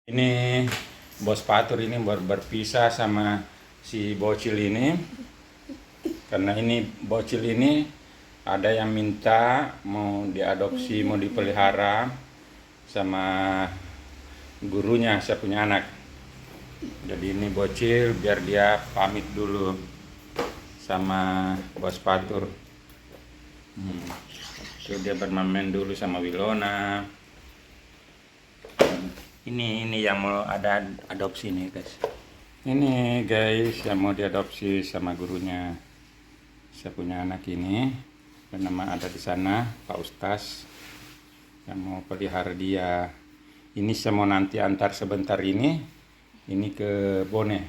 Ini Bos Patur ini berpisah sama si bocil ini karena ini bocil ini ada yang minta mau diadopsi, mau dipelihara sama gurunya, saya punya anak. Jadi ini bocil biar dia pamit dulu sama Bos Patur. Tuh dia bermain dulu sama Wilona. Ini yang mau ada adopsi nih guys. Ini guys yang mau diadopsi sama gurunya. Saya punya anak ini, bernama ada di sana Pak Ustaz yang mau pelihara dia. Ini saya mau nanti antar sebentar ini ke Bone.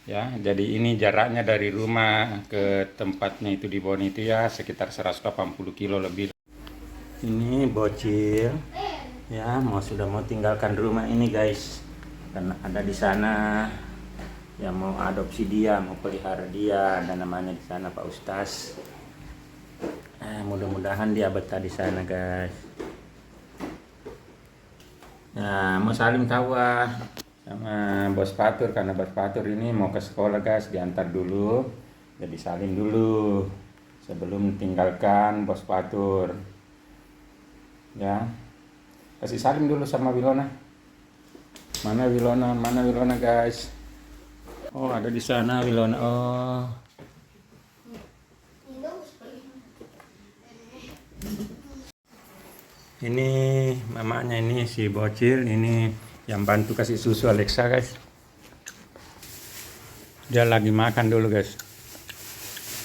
Ya, jadi ini jaraknya dari rumah ke tempatnya itu di Bone itu ya sekitar 180 kilo lebih. Ini bocil. Ya, sudah mau tinggalkan rumah ini guys, karena ada di sana yang mau adopsi dia, mau pelihara dia, ada namanya di sana Pak Ustaz. Mudah-mudahan dia betah di sana guys. Nah, mau saling tawa sama Bos Patur karena Bos Patur ini mau ke sekolah guys, diantar dulu, jadi saling dulu sebelum tinggalkan Bos Patur. Ya. Kasih salim dulu sama Wilona. Mana Wilona? Mana Wilona guys? Oh, ada di sana Wilona. Oh. Ini mamanya ini si bocil ini yang bantu kasih susu Alexa guys. Dia lagi makan dulu guys.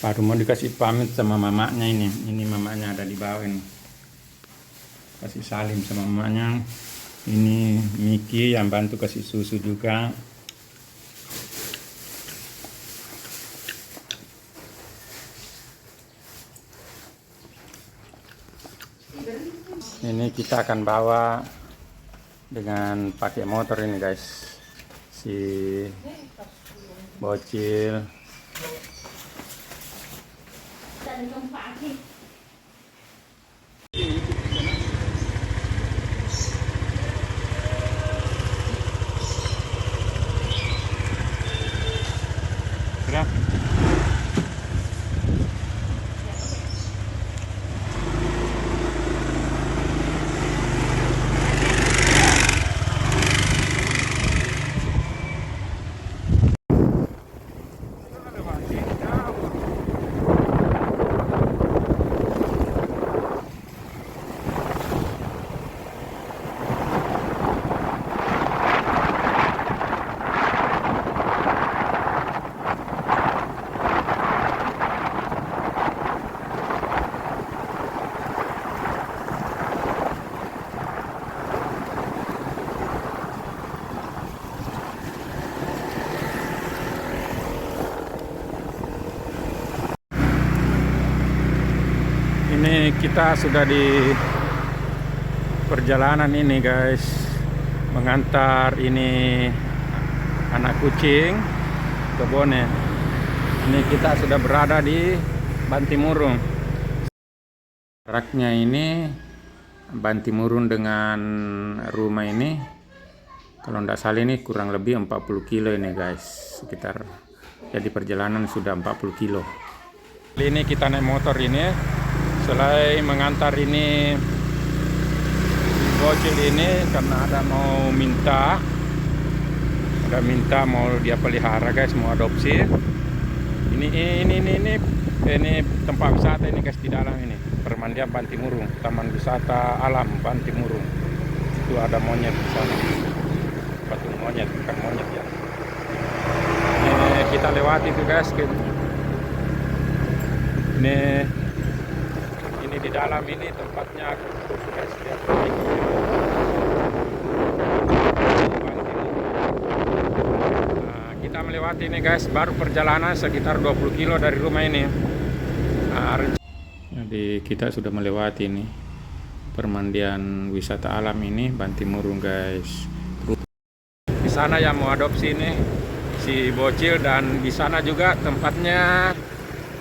Baru mau dikasih pamit sama mamanya ini. Ini mamanya ada di bawah ini. Kasih salim sama mamanya. Ini Miki yang bantu kasih susu juga. Ini kita akan bawa dengan pakai motor ini guys, si bocil. Ini kita sudah di perjalanan ini guys, mengantar ini anak kucing ke Bone. Ini kita sudah berada di Bantimurung. Jaraknya ini Bantimurung dengan rumah ini, kalau tidak salah ini kurang lebih 40 kilo ini guys, sekitar. Jadi perjalanan sudah 40 kilo. Ini kita naik motor ini. Selain mengantar ini bocil ini karena ada minta mau dia pelihara guys, mau adopsi. Ini tempat wisata ini guys, di dalam ini Permandian Bantimurung, Taman Wisata Alam Bantimurung. Itu ada monyet di sana, patung monyet, bukan monyet ya. Ini kita lewati itu guys. Ini di dalam ini tempatnya guys, lihat. Nah, kita melewati ini guys, baru perjalanan sekitar 20 kilo dari rumah ini. Jadi kita sudah melewati ini Permandian Wisata Alam ini Bantimurung guys. Di sana yang mau adopsi ini si bocil, dan di sana juga tempatnya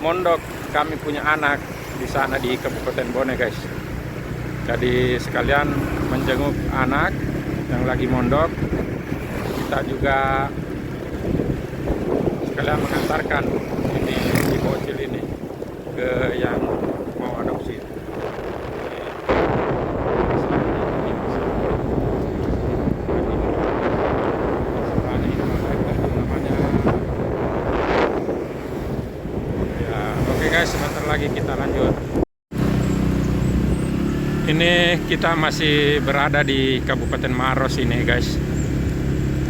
mondok kami punya anak di sana di Kabupaten Bone guys. Jadi sekalian menjenguk anak yang lagi mondok. Kita juga sekalian mengantarkan ini si bocil ini ke yang mau adopsi. Ya, oke guys, sebentar lagi kita lanjut. Ini kita masih berada di Kabupaten Maros ini guys,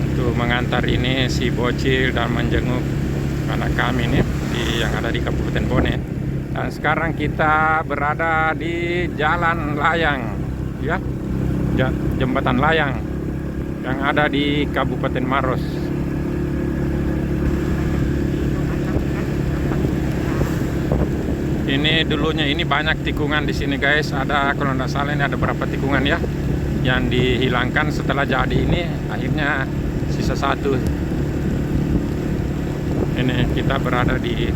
untuk mengantar ini si bocil dan menjenguk anak kami nih yang ada di Kabupaten Bone. Dan sekarang kita berada di Jalan Layang, ya, Jembatan Layang yang ada di Kabupaten Maros. Ini dulunya ini banyak tikungan di sini guys. Ada, kalau tidak salah ini ada berapa tikungan ya yang dihilangkan setelah jadi ini. Akhirnya sisa satu. Ini kita berada di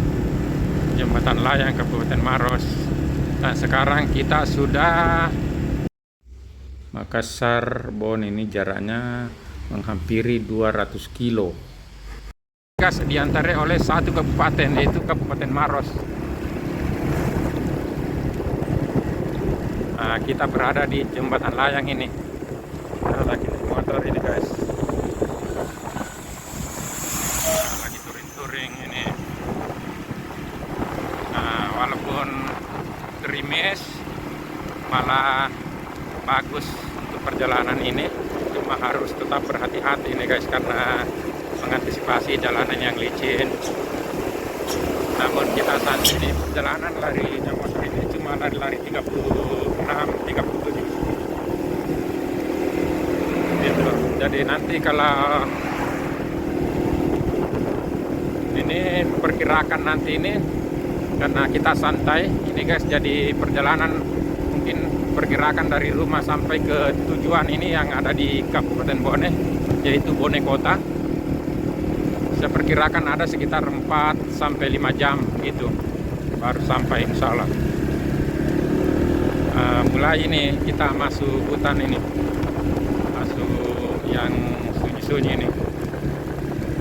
Jembatan Layang Kabupaten Maros. Nah sekarang kita sudah Makassar Bon, ini jaraknya menghampiri 200 kilo. Diantaranya oleh satu kabupaten, yaitu Kabupaten Maros. Nah, kita berada di Jembatan Layang ini. Nah, lagi motor ini guys. Nah, lagi touring ini. Nah, walaupun gerimis, malah bagus untuk perjalanan ini. Cuma harus tetap berhati-hati ini guys, karena mengantisipasi jalanan yang licin. Namun kita saat ini perjalanan larinya motor ini cuma lari 36-37 gitu. Jadi nanti kalau ini perkirakan nanti ini, karena kita santai ini guys, jadi perjalanan mungkin perkirakan dari rumah sampai ke tujuan ini yang ada di Kabupaten Bone, yaitu Bone Kota. Saya perkirakan ada sekitar 4-5 jam gitu baru sampai, insya Allah. Mulai ini kita masuk hutan ini, masuk yang sunyi-sunyi ini.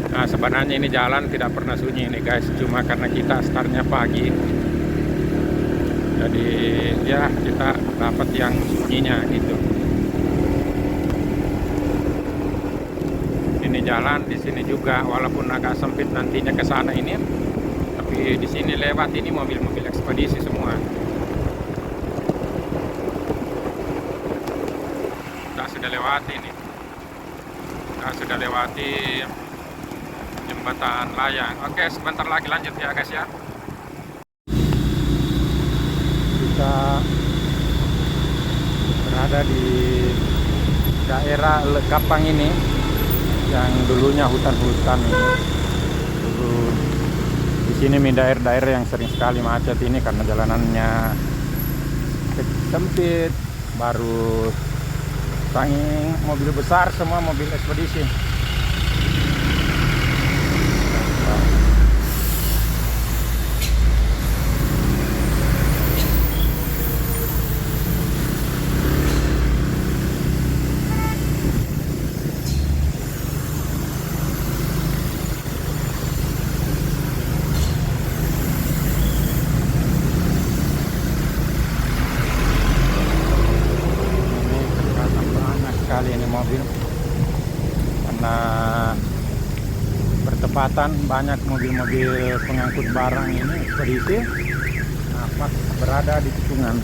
Nah sebenarnya ini jalan tidak pernah sunyi ini guys, cuma karena kita startnya pagi, jadi ya kita dapat yang sunyinya gitu. Ini jalan di sini juga walaupun agak sempit nantinya ke sana ini, tapi di sini lewat ini mobil-mobil ekspedisi semua. Sudah lewati ini. Sudah lewati Jembatan Layang. Oke, sebentar lagi lanjut ya guys ya. Kita berada di daerah Lekapang ini, yang dulunya hutan-hutan ini. Dulu di sini daerah-daerah yang sering sekali macet ini karena jalanannya sempit, baru saking mobil besar, semua mobil ekspedisi. Ini mobil karena bertepatan banyak mobil-mobil pengangkut barang ini ekspedisi pas berada di tikungan.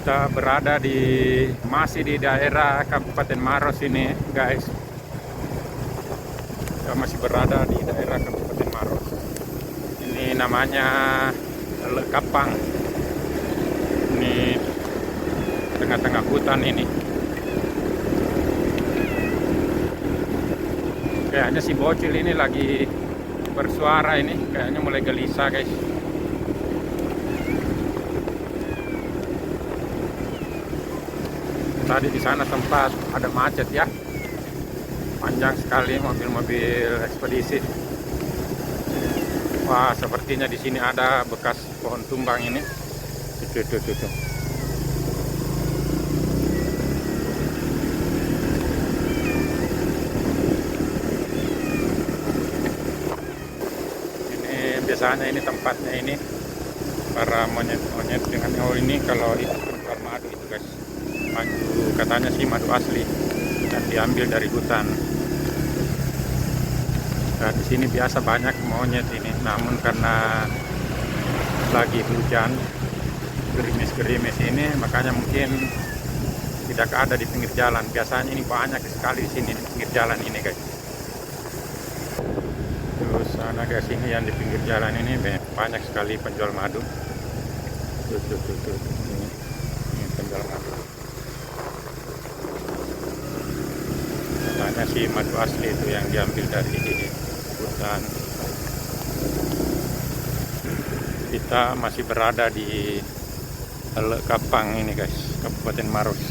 Kita berada masih di daerah Kabupaten Maros ini guys. Kita masih berada di daerah Kabupaten Maros. Ini namanya Lekapang. Ini tengah-tengah hutan ini. Kayaknya si bocil ini lagi bersuara ini, kayaknya mulai gelisah guys. Tadi di sana sempat ada macet ya, panjang sekali mobil-mobil ekspedisi. Wah, sepertinya di sini ada bekas pohon tumbang ini. Tuh. Biasanya ini tempatnya ini para monyet-monyet dengan ini kalau itu penjual madu itu guys, madu katanya sih madu asli dan diambil dari hutan. Dan di sini biasa banyak monyet ini, namun karena lagi hujan gerimis-gerimis ini makanya mungkin tidak ada di pinggir jalan. Biasanya ini banyak sekali di sini di pinggir jalan ini guys. Terus sana ke sini yang di pinggir jalan ini banyak sekali penjual madu. Tuh. Ini penjual madu. Katanya sih madu asli itu yang diambil dari hutan. Kita masih berada di Kapang ini guys, Kabupaten Maros.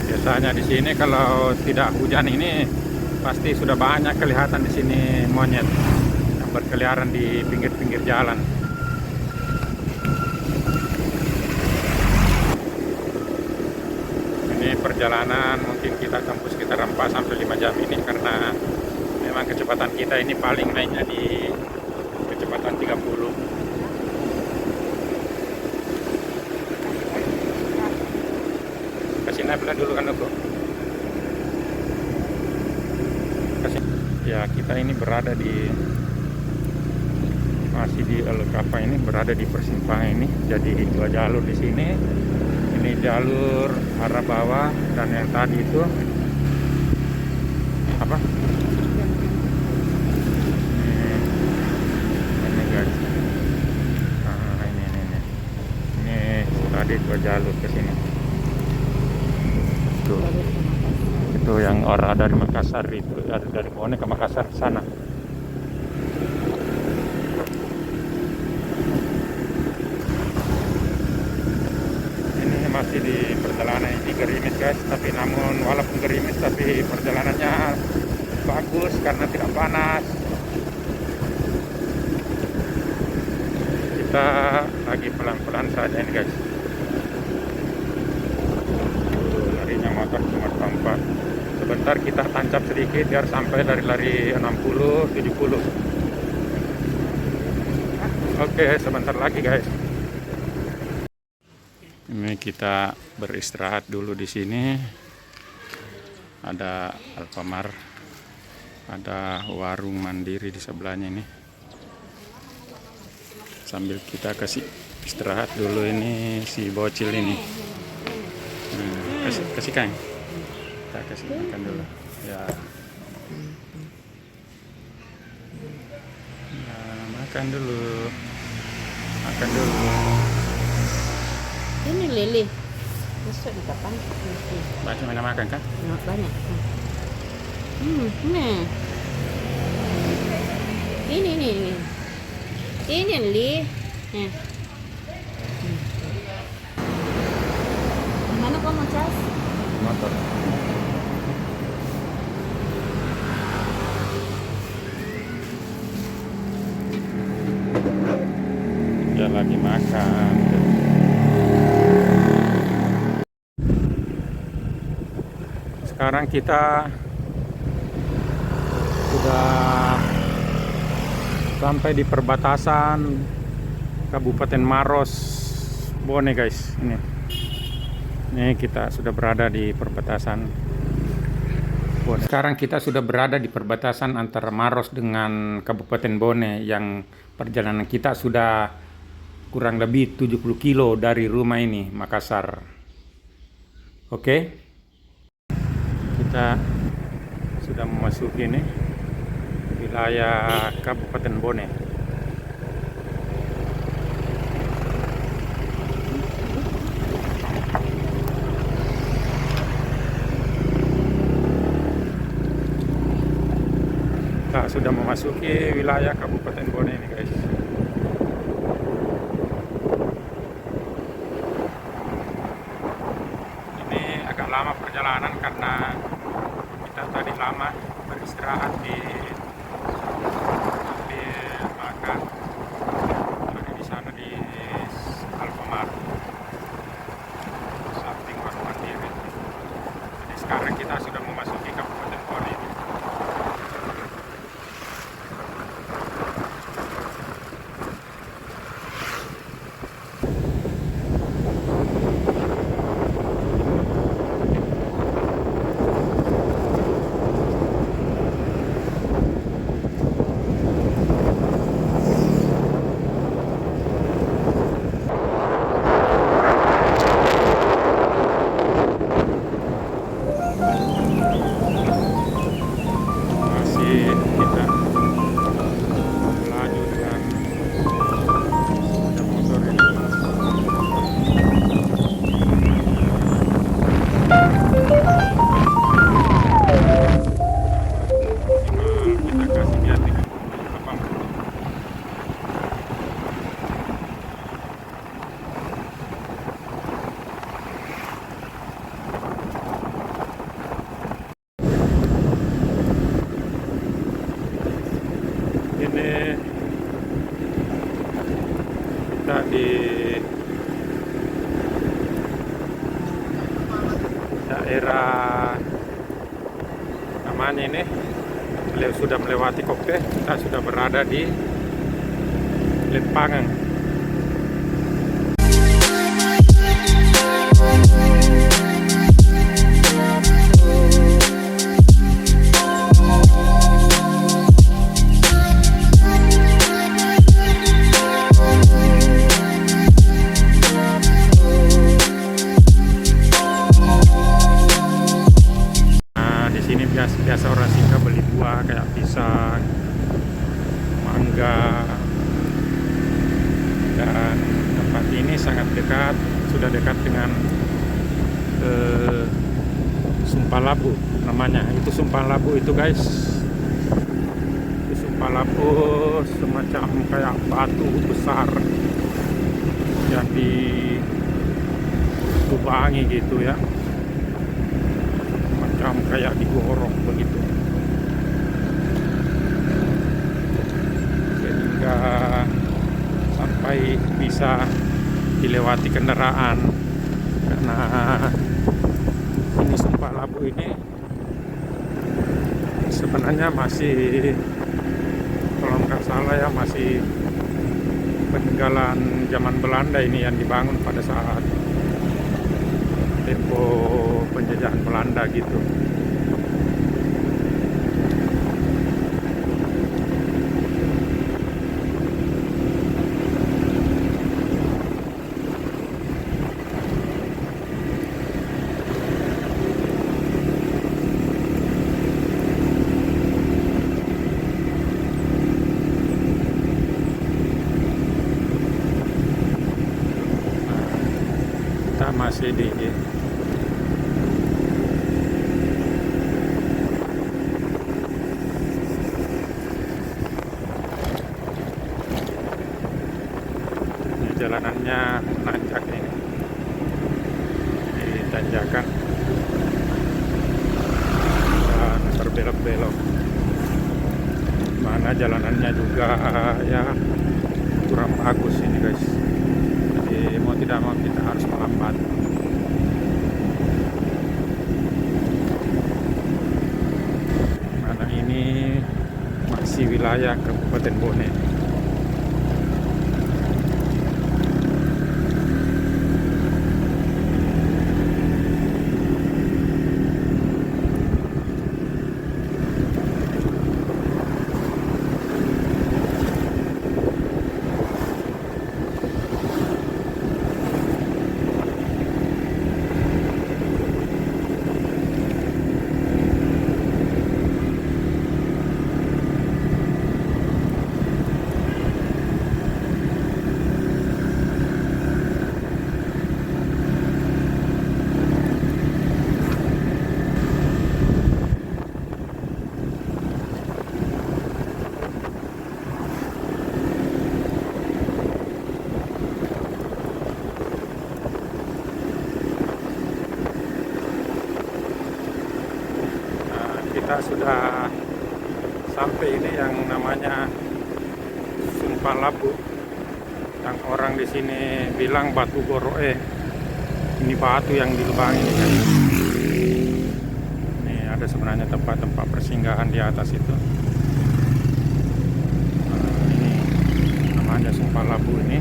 Biasanya di sini kalau tidak hujan ini pasti sudah banyak kelihatan di sini monyet yang berkeliaran di pinggir-pinggir jalan. Ini perjalanan mungkin kita tempuh sekitar 4 sampai 5 jam ini karena memang kecepatan kita ini paling naiknya di kecepatan 30. Kasih naik dulu kan bro. Ya, kita ini berada di masih di Elkapa ini, berada di persimpangan ini. Jadi 2 jalur di sini. Ini jalur arah bawah dan yang tadi itu apa? Ini guys. Nah, ini. Ini tadi 2 jalur ke sini. Itu yang orang dari Makassar itu, dari Bone ke Makassar sana. Ini masih di perjalanan ini gerimis guys, tapi namun walaupun gerimis tapi perjalanannya bagus karena tidak panas. Kita lagi pelan-pelan saja ini guys. Larinya motor cuma 4. Sebentar kita tancap sedikit biar sampai dari lari 60 70. Oke, sebentar lagi guys. Ini kita beristirahat dulu di sini. Ada Alfamart, ada warung mandiri di sebelahnya ini. Sambil kita kasih istirahat dulu ini si bocil ini. Kasih kan? Kita kasih makan dulu ya. Makan dulu ini lele besok di kapan banyak mana makan kan? banyak. Ini li mana kamu cas Motor. Dia lagi makan. Sekarang kita sudah sampai di perbatasan Kabupaten Maros Bone guys. Ini kita sudah berada di perbatasan Bone. Sekarang kita sudah berada di perbatasan antara Maros dengan Kabupaten Bone, yang perjalanan kita sudah kurang lebih 70 kilo dari rumah ini, Makassar. Oke. Kita sudah memasuki ini wilayah Kabupaten Bone. sudah memasuki wilayah Kabupaten Bone ini guys. Ini agak lama perjalanan karena kita tadi lama beristirahat di makan di sana di Alfamart samping warung Mandiri. Jadi sekarang kita sudah memasuki Kabupaten Bone ini. Masih kita melaju dengan sepeda motor ini. Kita kasih lihat nih abang. Ini kita di daerah namanya ini sudah melewati Kope, kita sudah berada di Lempangan. Ini biasa orang singgah beli buah kayak pisang, mangga, dan tempat ini sangat dekat, sudah dekat dengan Sumpah Labu namanya. Itu Sumpah Labu itu guys, itu Sumpah Labu semacam kayak batu besar yang ditubangi gitu ya, kayak digorong begitu, sehingga sampai bisa dilewati kendaraan. Karena ini Sumpah Labu ini sebenarnya masih, kalau nggak salah ya, masih peninggalan zaman Belanda ini yang dibangun pada saat tempo penjajahan Belanda gitu. Kita masih di jalanannya nanjak ini, di tanjakan dan berbelok-belok, mana jalanannya juga ya kurang bagus ini guys. Jadi mau tidak mau kita harus melambat. Karena ini masih wilayah Kabupaten Bone. kita sudah sampai ini yang namanya Sumpah Labu. Yang orang di sini bilang batu goroe. Ini batu yang di lubang ini kan. Ini ada sebenarnya tempat-tempat persinggahan di atas itu. Ini namanya Sumpah Labu ini.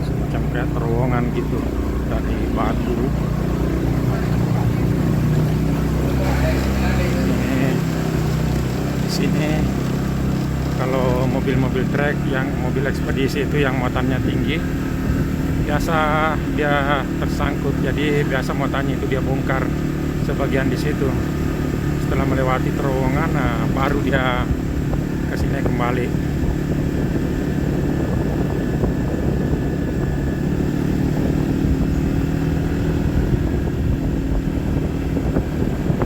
Semacam kayak terowongan gitu dari batu. Di sini kalau mobil-mobil trek yang mobil ekspedisi itu yang muatannya tinggi, biasa dia tersangkut. Jadi biasa muatannya itu dia bongkar sebagian di situ. Setelah melewati terowongan, nah, baru dia ke sini kembali.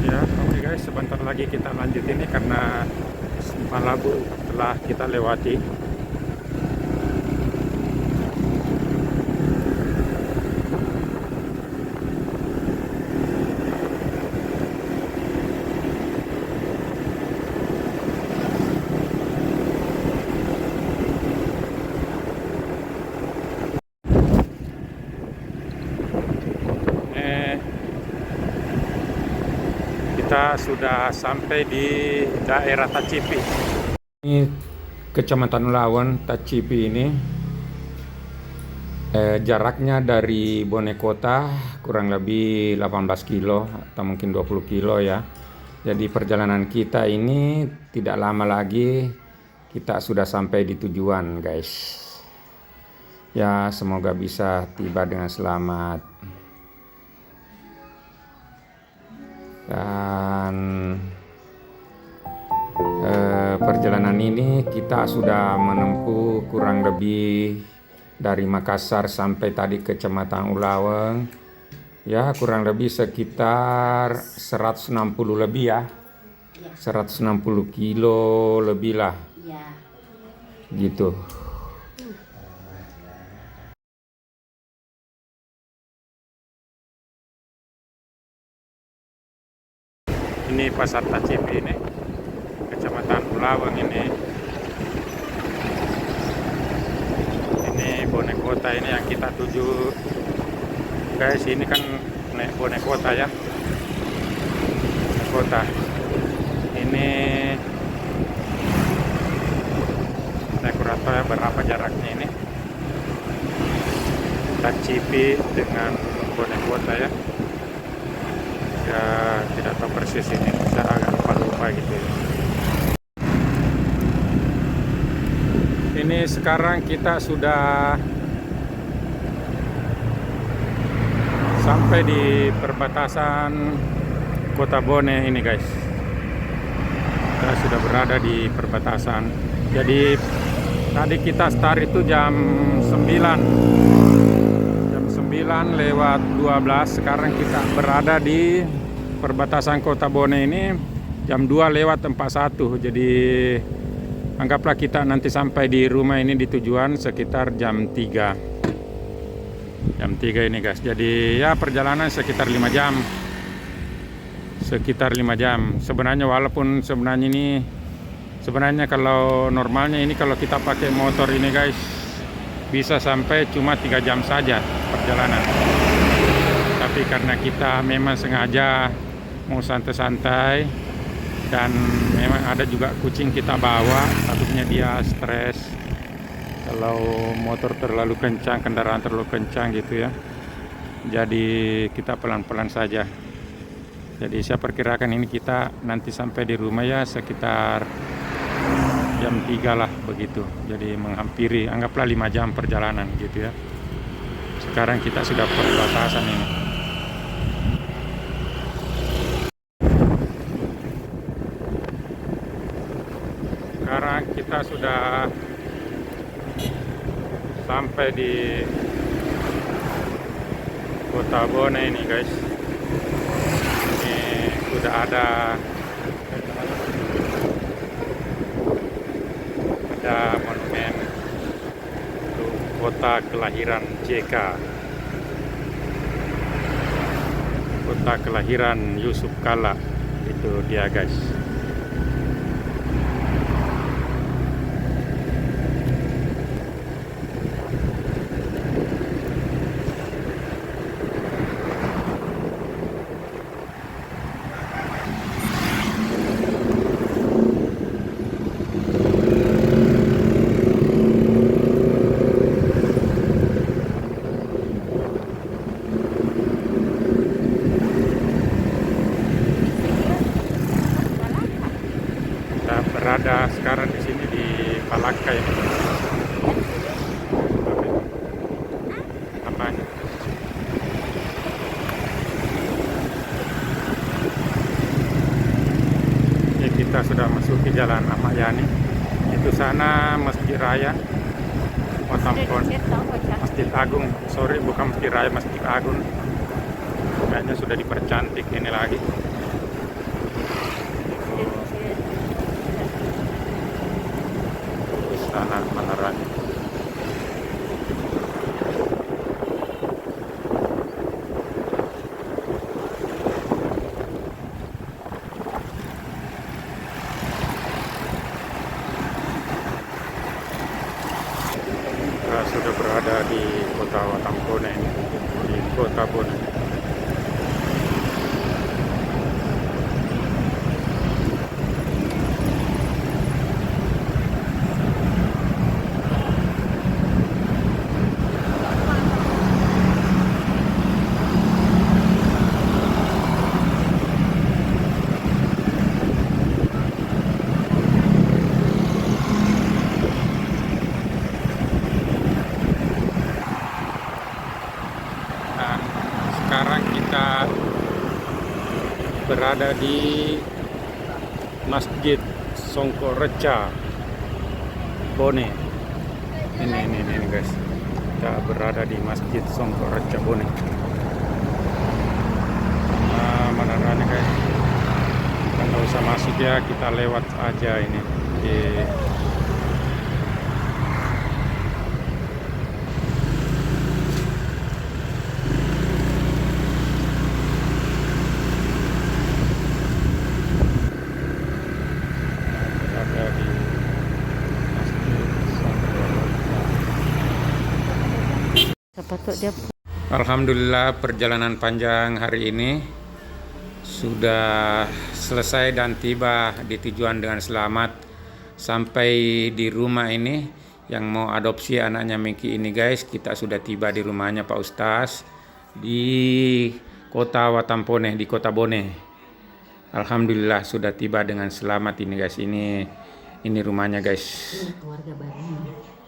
Ya, oke guys, sebentar lagi kita lanjut ini karena Sumpah Labu telah kita lewati. Kita sudah sampai di daerah Tacipi. Ini Kecamatan Ulawan, Tacipi ini. Jaraknya dari Bone Kota kurang lebih 18 kilo atau mungkin 20 kilo ya. Jadi perjalanan kita ini tidak lama lagi kita sudah sampai di tujuan, guys. Ya, semoga bisa tiba dengan selamat. Dan perjalanan ini kita sudah menempuh kurang lebih dari Makassar sampai tadi ke Kecamatan Ulaweng, ya kurang lebih sekitar 160 lebih ya, 160 kilo lebih lah, gitu. Ini Pasar Tacipi ini, Kecamatan Ulaweng ini. Ini Bone Kota ini yang kita tuju. Guys, ini kan naik Bone Kota ya. Bone Kota. Ini saya kurang tahu ya berapa jaraknya ini. Tacipi dengan Bone Kota ya. Ya tidak tahu persis ini, saya agak lupa gitu ya. Ini sekarang kita sudah sampai di perbatasan Kota Bone ini guys. Kita sudah berada di perbatasan. Jadi tadi kita start itu jam 9 lewat 12. Sekarang kita berada di perbatasan Kota Bone ini jam 2 lewat 41. Jadi anggaplah kita nanti sampai di rumah ini di tujuan sekitar jam 3. Jam 3 ini guys. Jadi ya perjalanan sekitar 5 jam. Sekitar 5 jam. Sebenarnya walaupun sebenarnya kalau normalnya ini kalau kita pakai motor ini guys bisa sampai cuma 3 jam saja perjalanan. Tapi karena kita memang sengaja mau santai-santai dan memang ada juga kucing kita bawa, takutnya dia stres kalau motor terlalu kencang, kendaraan terlalu kencang gitu ya. Jadi kita pelan-pelan saja. Jadi saya perkirakan ini kita nanti sampai di rumah ya sekitar jam 3 lah begitu. Jadi menghampiri anggaplah 5 jam perjalanan gitu ya. Sekarang kita sudah perbatasan ini. Sekarang kita sudah sampai di Kota Bone ini guys. Ini sudah ada monumen untuk kota kelahiran JK, kota kelahiran Yusuf Kala, itu dia guys. memasuki Jalan Ahmad Yani. Itu sana Masjid Raya Watampone, Masjid Agung. Sorry, bukan Masjid Raya, Masjid Agung. Kayaknya sudah dipercantik ini lagi. Istana Maharani. Kita sudah berada di kota Watampone ini, di kota Bone. Dan sekarang kita berada di Masjid Songkoreca Bone. Ini guys. Kita berada di Masjid Songkoreca Bone. Nah, Maharani guys. Kita nggak usah masuk ya, kita lewat aja ini. Ada di Masjid Songkoreca. Sepatut dia Alhamdulillah perjalanan panjang hari ini sudah selesai dan tiba di tujuan dengan selamat. Sampai di rumah ini yang mau adopsi anaknya Miki ini guys, kita sudah tiba di rumahnya Pak Ustaz di kota Watampone, di kota Bone. Alhamdulillah sudah tiba dengan selamat ini guys. Ini rumahnya guys. keluarga baru.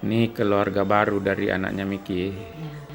Ini keluarga baru dari anaknya Miki. Ya.